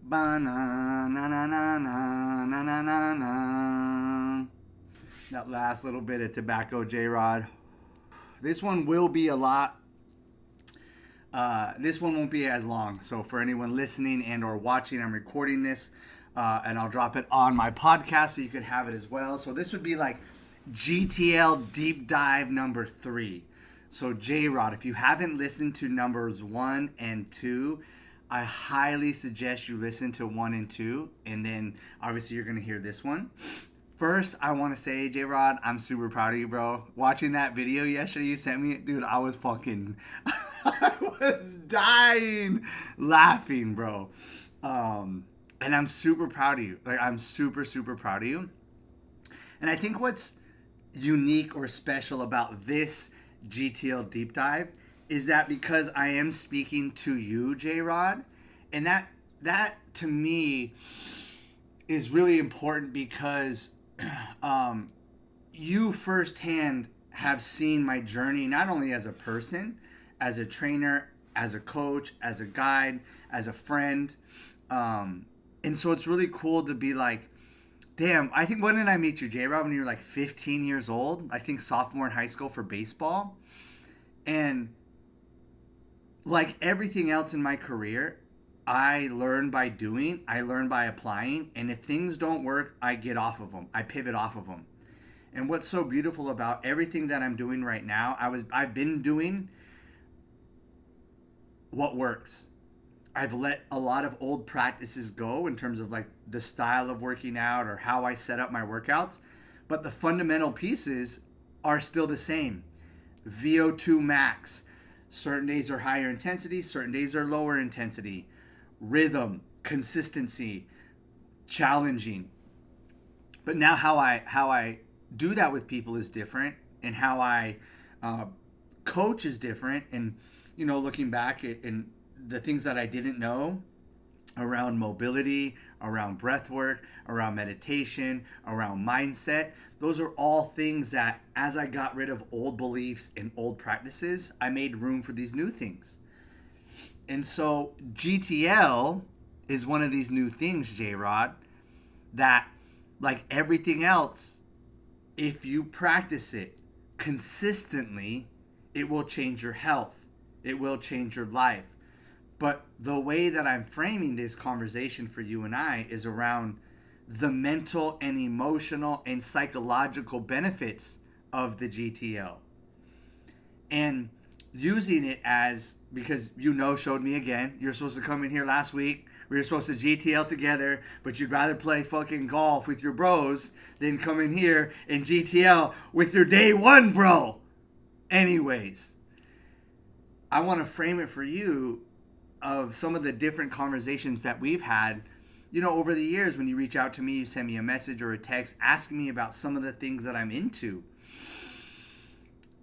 Ba-na-na-na-na-na-na-na. That last little bit of tobacco, J-Rod. This one will be a lot. This one won't be as long. So for anyone listening and or watching, I'm recording this, and I'll drop it on my podcast so you could have it as well. So this would be like GTL Deep Dive number 3. So J-Rod, if you haven't listened to numbers 1 and 2, I highly suggest you listen to 1 and 2, and then obviously you're going to hear this one. First, I want to say, J-Rod, I'm super proud of you, bro. Watching that video yesterday you sent me, dude, I was fucking, I was dying laughing, bro. And I'm super proud of you. Like, I'm super, super proud of you. And I think what's unique or special about this GTL Deep Dive is that because I am speaking to you, J-Rod, and that to me is really important because you firsthand have seen my journey, not only as a person, as a trainer, as a coach, as a guide, as a friend. And so it's really cool to be like, damn, I think, when did I meet you, J-Rob? When you were like 15 years old, I think sophomore in high school for baseball. And like everything else in my career, I learn by doing, I learn by applying, and if things don't work, I get off of them. I pivot off of them. And what's so beautiful about everything that I'm doing right now, I've been doing what works. I've let a lot of old practices go in terms of like the style of working out or how I set up my workouts, but the fundamental pieces are still the same. VO2 max. Certain days are higher intensity, certain days are lower intensity. Rhythm, consistency, challenging. But now how I do that with people is different, and how I coach is different. And looking back at and the things that I didn't know around mobility, around breath work, around meditation, around mindset, those are all things that, as I got rid of old beliefs and old practices, I made room for these new things. And so GTL is one of these new things, J-Rod, that, like everything else, if you practice it consistently, it will change your health. It will change your life. But the way that I'm framing this conversation for you and I is around the mental and emotional and psychological benefits of the GTL. And using it as, because showed me again, you're supposed to come in here last week, we were supposed to GTL together, but you'd rather play fucking golf with your bros than come in here and GTL with your day one bro. Anyways, I want to frame it for you of some of the different conversations that we've had, over the years. When you reach out to me, you send me a message or a text asking me about some of the things that I'm into.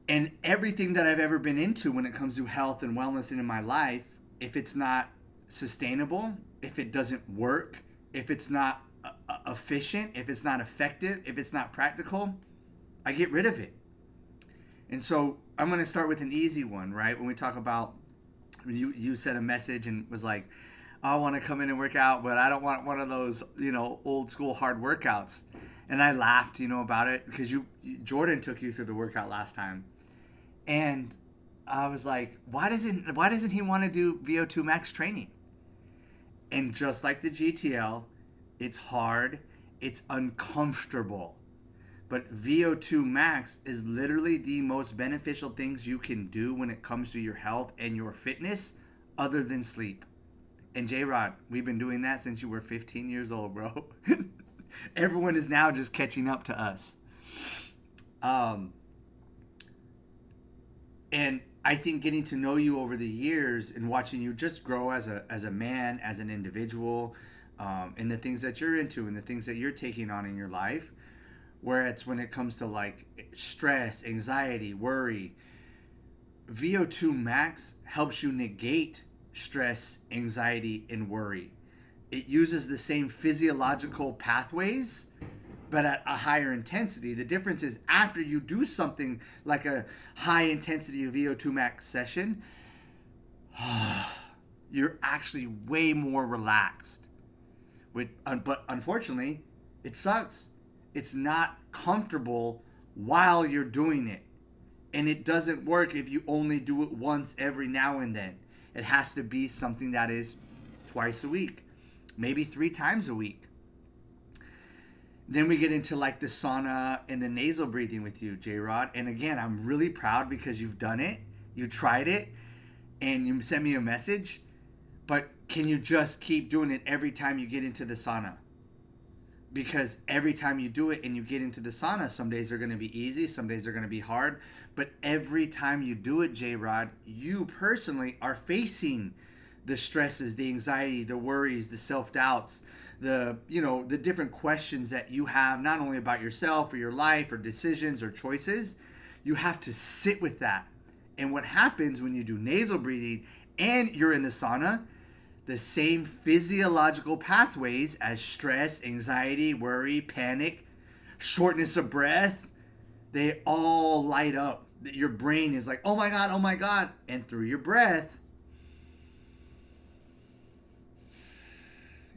And everything that I've ever been into when it comes to health and wellness in my life, if it's not sustainable, if it doesn't work, if it's not efficient, if it's not effective, if it's not practical, I get rid of it. And so I'm going to start with an easy one, right? When we talk about, you sent a message and was like, I want to come in and work out, but I don't want one of those, old school hard workouts. And I laughed, about it because Jordan took you through the workout last time. And I was like, why doesn't he want to do VO2 max training? And just like the GTL, it's hard, it's uncomfortable. But VO2 max is literally the most beneficial things you can do when it comes to your health and your fitness, other than sleep. And J-Rod, we've been doing that since you were 15 years old, bro. Everyone is now just catching up to us. And I think getting to know you over the years and watching you just grow as a man, as an individual, and the things that you're into and the things that you're taking on in your life, where it's when it comes to like stress, anxiety, worry, VO2 max helps you negate stress, anxiety, and worry. It uses the same physiological pathways, but at a higher intensity. The difference is after you do something like a high intensity VO2 max session, you're actually way more relaxed. But unfortunately, it sucks. It's not comfortable while you're doing it. And it doesn't work if you only do it once every now and then. It has to be something that is twice a week, maybe 3 times a week. Then we get into like the sauna and the nasal breathing with you, J-Rod. And again, I'm really proud because you've done it, you tried it, and you sent me a message. But can you just keep doing it every time you get into the sauna? Because every time you do it and you get into the sauna, some days are going to be easy, some days are going to be hard. But every time you do it, J-Rod, you personally are facing the stresses, the anxiety, the worries, the self-doubts, the different questions that you have, not only about yourself or your life or decisions or choices. You have to sit with that. And what happens when you do nasal breathing and you're in the sauna, the same physiological pathways as stress, anxiety, worry, panic, shortness of breath, they all light up. Your brain is like, oh my God, oh my God. And through your breath,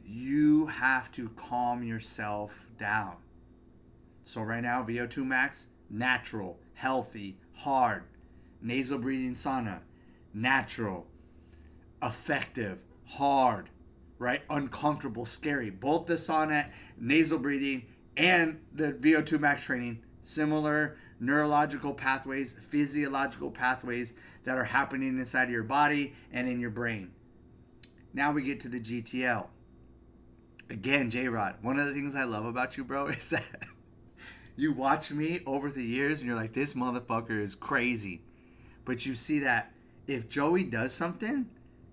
you have to calm yourself down. So right now, VO2 max, natural, healthy, hard. Nasal breathing sauna, natural, effective, hard, right? Uncomfortable, scary. Both the sauna, nasal breathing, and the VO2 max training, similar neurological pathways, physiological pathways that are happening inside of your body and in your brain. Now we get to the GTL. Again, J-Rod, one of the things I love about you, bro, is that you watch me over the years and you're like, this motherfucker is crazy. But you see that if Joey does something,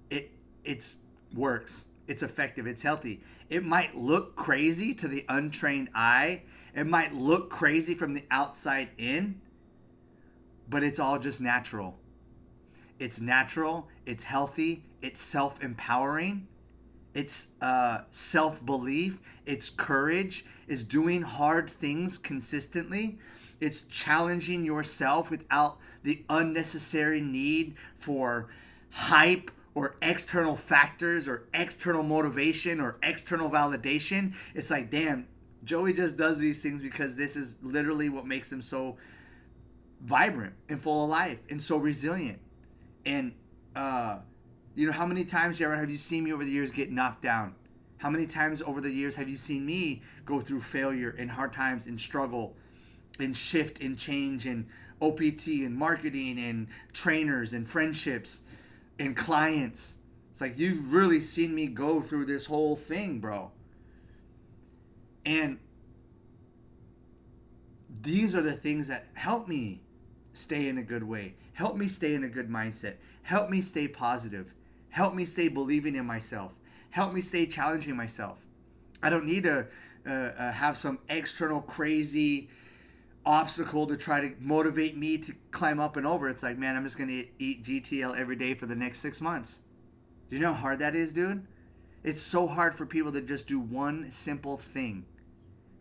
it works. It's effective. It's healthy. It might look crazy to the untrained eye. It might look crazy from the outside in, but it's all just natural. It's natural. It's healthy. It's self-empowering. It's self-belief. It's courage. It's doing hard things consistently. It's challenging yourself without the unnecessary need for hype or external factors or external motivation or external validation. It's like, damn, Joey just does these things because this is literally what makes him so vibrant and full of life and so resilient. And, how many times, Jared, have you seen me over the years get knocked down? How many times over the years have you seen me go through failure and hard times and struggle and shift and change and OPT and marketing and trainers and friendships and clients? It's like you've really seen me go through this whole thing, bro. And these are the things that help me stay in a good way, help me stay in a good mindset, help me stay positive, help me stay believing in myself, help me stay challenging myself. I don't need to have some external crazy obstacle to try to motivate me to climb up and over. It's like, man, I'm just going to eat GTL every day for the next 6 months. Do you know how hard that is, dude? It's so hard for people to just do one simple thing.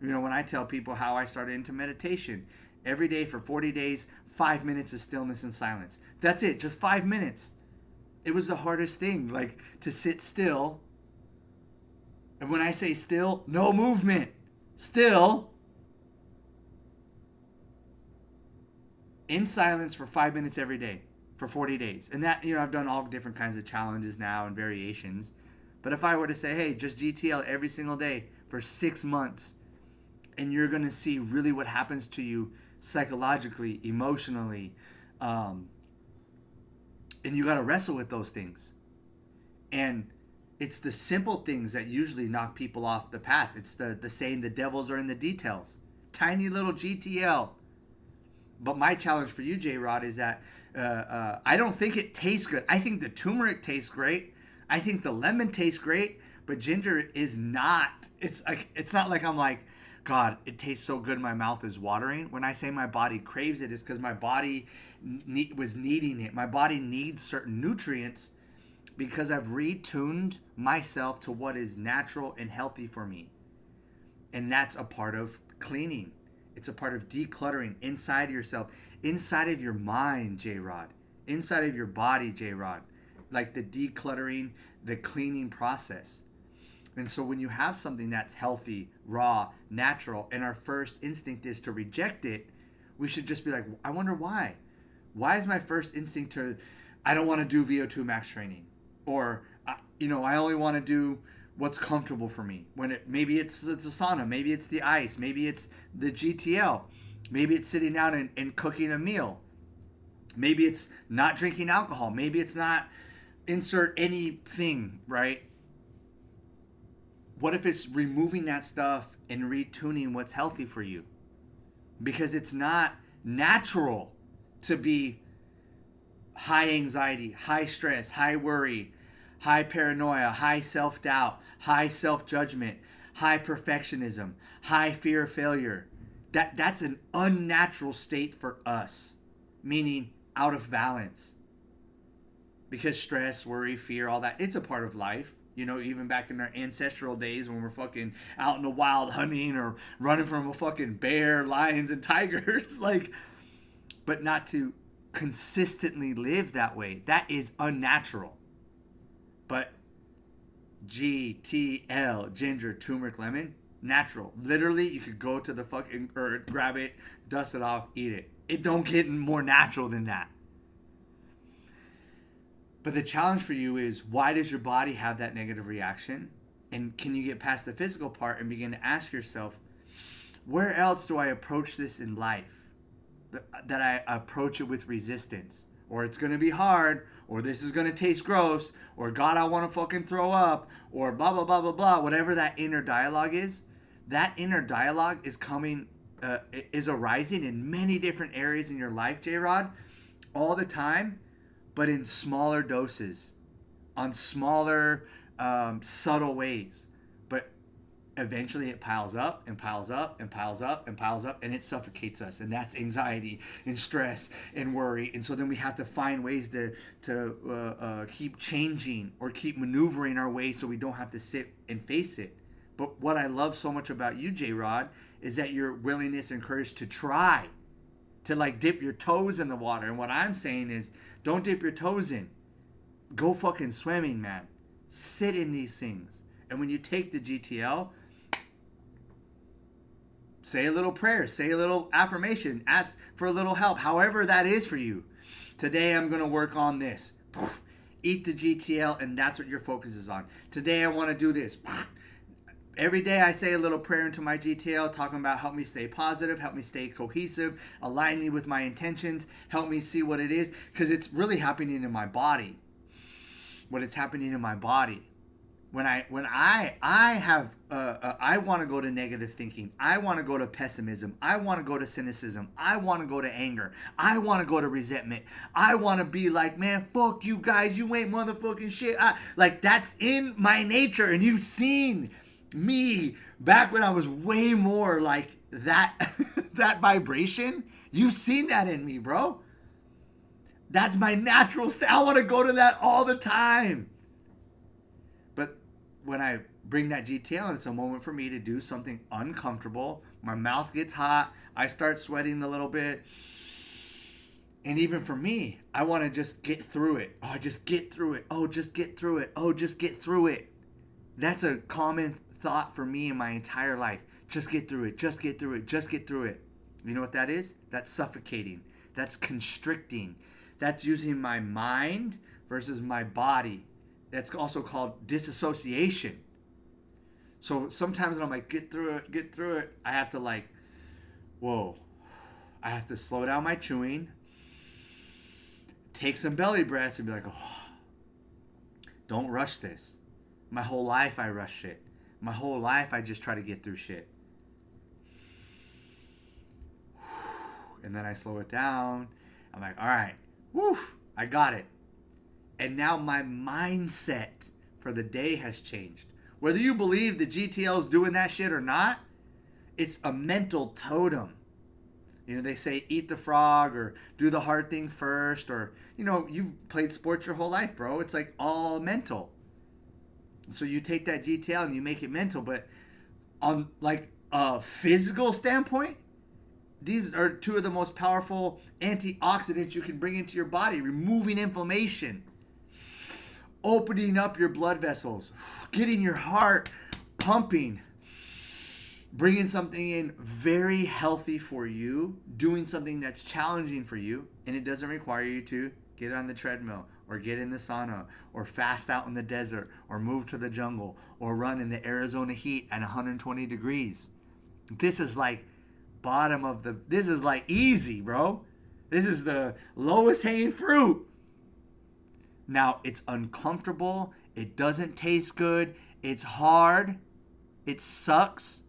When I tell people how I started into meditation, every day for 40 days, 5 minutes of stillness and silence. That's it, just 5 minutes. It was the hardest thing, like to sit still. And when I say still, no movement. Still. In silence for 5 minutes every day for 40 days. And that, I've done all different kinds of challenges now and variations. But if I were to say, hey, just GTL every single day for 6 months, and you're going to see really what happens to you psychologically, emotionally, and you got to wrestle with those things. And it's the simple things that usually knock people off the path. It's the saying, the devils are in the details. Tiny little GTL. But my challenge for you, J-Rod, is that I don't think it tastes good. I think the turmeric tastes great. I think the lemon tastes great, but ginger is not. It's not like I'm like, God, it tastes so good, my mouth is watering. When I say my body craves it, it's because my body was needing it. My body needs certain nutrients because I've retuned myself to what is natural and healthy for me. And that's a part of cleaning. It's a part of decluttering inside yourself, inside of your mind, J-Rod, inside of your body, J-Rod, like the decluttering, the cleaning process. And so when you have something that's healthy, raw, natural, and our first instinct is to reject it, we should just be like, I wonder why. Why is my first instinct to, I don't want to do VO2 max training, or I only want to do what's comfortable for me. When maybe it's a sauna, maybe it's the ice, maybe it's the GTL, maybe it's sitting down and cooking a meal, maybe it's not drinking alcohol, maybe it's not insert anything, right? What if it's removing that stuff and retuning what's healthy for you? Because it's not natural to be high anxiety, high stress, high worry, high paranoia, high self-doubt, high self-judgment, high perfectionism, high fear of failure. That's an unnatural state for us, meaning out of balance. Because stress, worry, fear, all that, it's a part of life. Even back in our ancestral days when we're fucking out in the wild hunting or running from a fucking bear, lions, and tigers. But not to consistently live that way. That is unnatural. But GTL, ginger, turmeric, lemon, natural. Literally, you could go to the fucking earth, grab it, dust it off, eat it. It don't get more natural than that. But the challenge for you is, why does your body have that negative reaction? And can you get past the physical part and begin to ask yourself, where else do I approach this in life? That I approach it with resistance, or it's going to be hard, or this is going to taste gross, or God, I want to fucking throw up, or blah, blah, blah, blah, blah, whatever that inner dialogue is. That inner dialogue is is arising in many different areas in your life, J-Rod, all the time, but in smaller doses, on smaller, subtle ways. But eventually it piles up and piles up and piles up and piles up, and it suffocates us. And that's anxiety and stress and worry. And so then we have to find ways to keep changing or keep maneuvering our way so we don't have to sit and face it. But what I love so much about you, J-Rod, is that your willingness and courage to try, to dip your toes in the water. And what I'm saying is, don't dip your toes in. Go fucking swimming, man. Sit in these things. And when you take the GTL, say a little prayer, say a little affirmation, ask for a little help, however that is for you. Today I'm going to work on this. Eat the GTL, and that's what your focus is on. Today I want to do this. Every day I say a little prayer into my GTL, talking about help me stay positive, help me stay cohesive, align me with my intentions, help me see what it is, because it's really happening in my body. What it's happening in my body. When I want to go to negative thinking, I want to go to pessimism, I want to go to cynicism, I want to go to anger, I want to go to resentment, I want to be like, man, fuck you guys, you ain't motherfucking shit. That's in my nature, and you've seen me back when I was way more like that that vibration. You've seen that in me, bro. That's my natural state. I want to go to that all the time. But when I bring that GTL, it's a moment for me to do something uncomfortable. My mouth gets hot. I start sweating a little bit. And even for me, I want to just get through it. Oh, just get through it. Oh, just get through it. Oh, just get through it. That's a common thought for me in my entire life. Just get through it. Just get through it. Just get through it. You know what that is? That's suffocating. That's constricting. That's using my mind versus my body. That's also called disassociation. So sometimes when I'm like, get through it, I have to whoa. I have to slow down my chewing, take some belly breaths, and be like, oh, don't rush this. My whole life I rush shit. My whole life I just try to get through shit. And then I slow it down. I'm like, all right, I got it. And now my mindset for the day has changed. Whether you believe the GTL is doing that shit or not, it's a mental totem. They say eat the frog or do the hard thing first, or, you've played sports your whole life, bro. It's all mental. So you take that GTL and you make it mental, but on a physical standpoint, these are two of the most powerful antioxidants you can bring into your body, removing inflammation, opening up your blood vessels, getting your heart pumping, bringing something in very healthy for you, doing something that's challenging for you, and it doesn't require you to get on the treadmill or get in the sauna or fast out in the desert or move to the jungle or run in the Arizona heat at 120 degrees. This is like this is like easy, bro. This is the lowest hanging fruit. Now, it's uncomfortable. It doesn't taste good. It's hard. It sucks.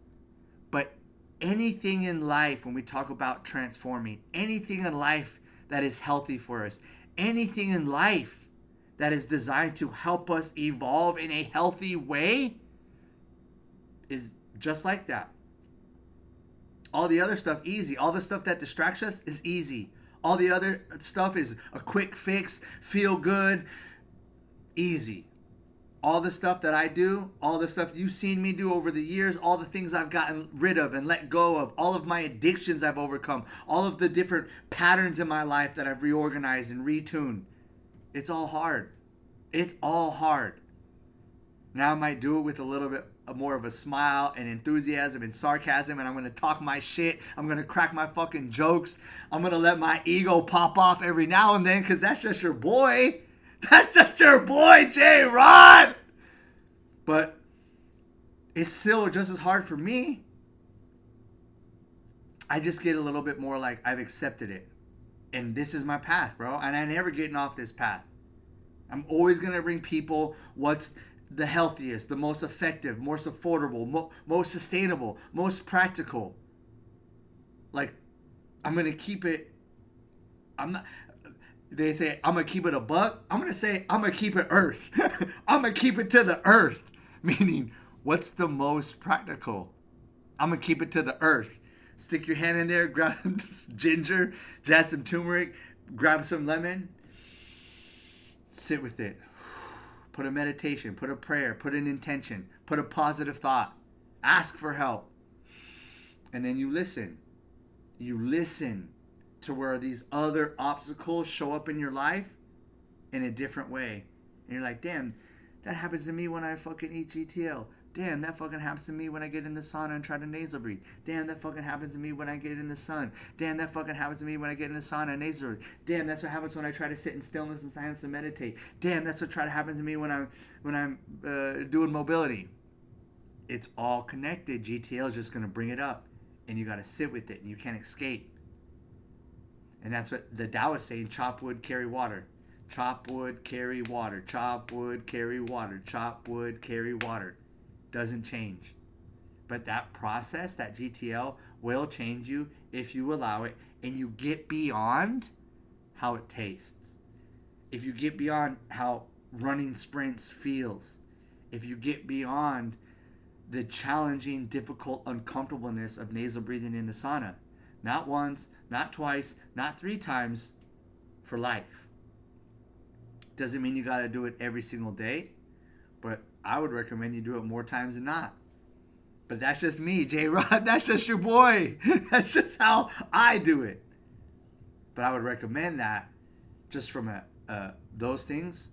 But anything in life, when we talk about transforming, anything in life that is healthy for us, anything in life that is designed to help us evolve in a healthy way is just like that. All the other stuff, easy. All the stuff that distracts us is easy. All the other stuff is a quick fix, feel good, easy. All the stuff that I do, all the stuff you've seen me do over the years, all the things I've gotten rid of and let go of, all of my addictions I've overcome, all of the different patterns in my life that I've reorganized and retuned. It's all hard. It's all hard. Now I might do it with a little bit more of a smile and enthusiasm and sarcasm, and I'm going to talk my shit. I'm going to crack my fucking jokes. I'm going to let my ego pop off every now and then because that's just your boy. That's just your boy, J-Rod. But it's still just as hard for me. I just get a little bit more like I've accepted it. And this is my path, bro. And I'm never getting off this path. I'm always going to bring people what's the healthiest, the most effective, most affordable, most sustainable, most practical. Like, I'm going to keep it. They say, I'm going to keep it a buck. I'm going to say, I'm going to keep it earth. I'm going to keep it to the earth. Meaning, what's the most practical? I'm going to keep it to the earth. Stick your hand in there, grab some ginger, jazz some turmeric, grab some lemon. Sit with it. Put a meditation, put a prayer, put an intention, put a positive thought. Ask for help. And then you listen. You listen to where these other obstacles show up in your life in a different way. And you're like, damn, that happens to me when I fucking eat GTL. Damn, that fucking happens to me when I get in the sauna and try to nasal breathe. Damn, that fucking happens to me when I get in the sun. Damn, that fucking happens to me when I get in the sauna and nasal breathe. Damn, that's what happens when I try to sit in stillness and silence and meditate. Damn, that's what happens to me when I'm doing mobility. It's all connected. GTL is just gonna bring it up, and you gotta sit with it, and you can't escape. And that's what the Tao is saying: chop wood, carry water. Chop wood, carry water. Chop wood, carry water. Chop wood, carry water. Doesn't change. But that process, that GTL, will change you if you allow it and you get beyond how it tastes. If you get beyond how running sprints feels. If you get beyond the challenging, difficult uncomfortableness of nasal breathing in the sauna. Not once, not twice, not 3 times, for life. Doesn't mean you got to do it every single day, but I would recommend you do it more times than not. But that's just me, J-Rod. That's just your boy. That's just how I do it. But I would recommend that just from those things: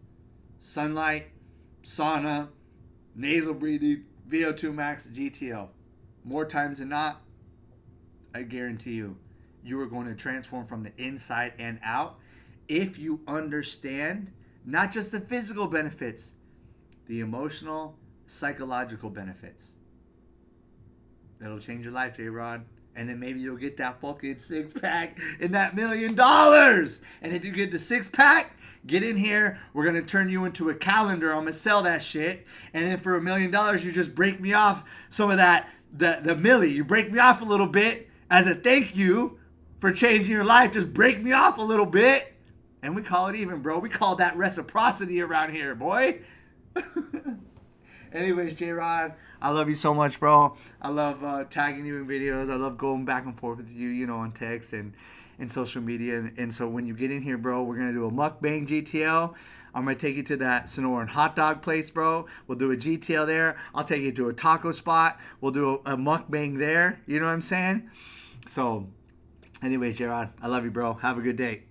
sunlight, sauna, nasal breathing, VO2 max, GTL. More times than not, I guarantee you are going to transform from the inside and out if you understand not just the physical benefits, the emotional, psychological benefits. That'll change your life, J-Rod. And then maybe you'll get that fucking 6-pack and that $1 million. And if you get the 6-pack, get in here. We're going to turn you into a calendar. I'm going to sell that shit. And then for $1 million, you just break me off some of that, the milli. You break me off a little bit as a thank you for changing your life. Just break me off a little bit. And we call it even, bro. We call that reciprocity around here, boy. Anyways, J-Rod, I love you so much, bro. I love tagging you in videos. I love going back and forth with you, on text and social media. And so when you get in here, bro, we're going to do a mukbang GTL. I'm going to take you to that Sonoran hot dog place, bro. We'll do a GTL there. I'll take you to a taco spot. We'll do a mukbang there. You know what I'm saying? So anyways, J-Rod, I love you, bro. Have a good day.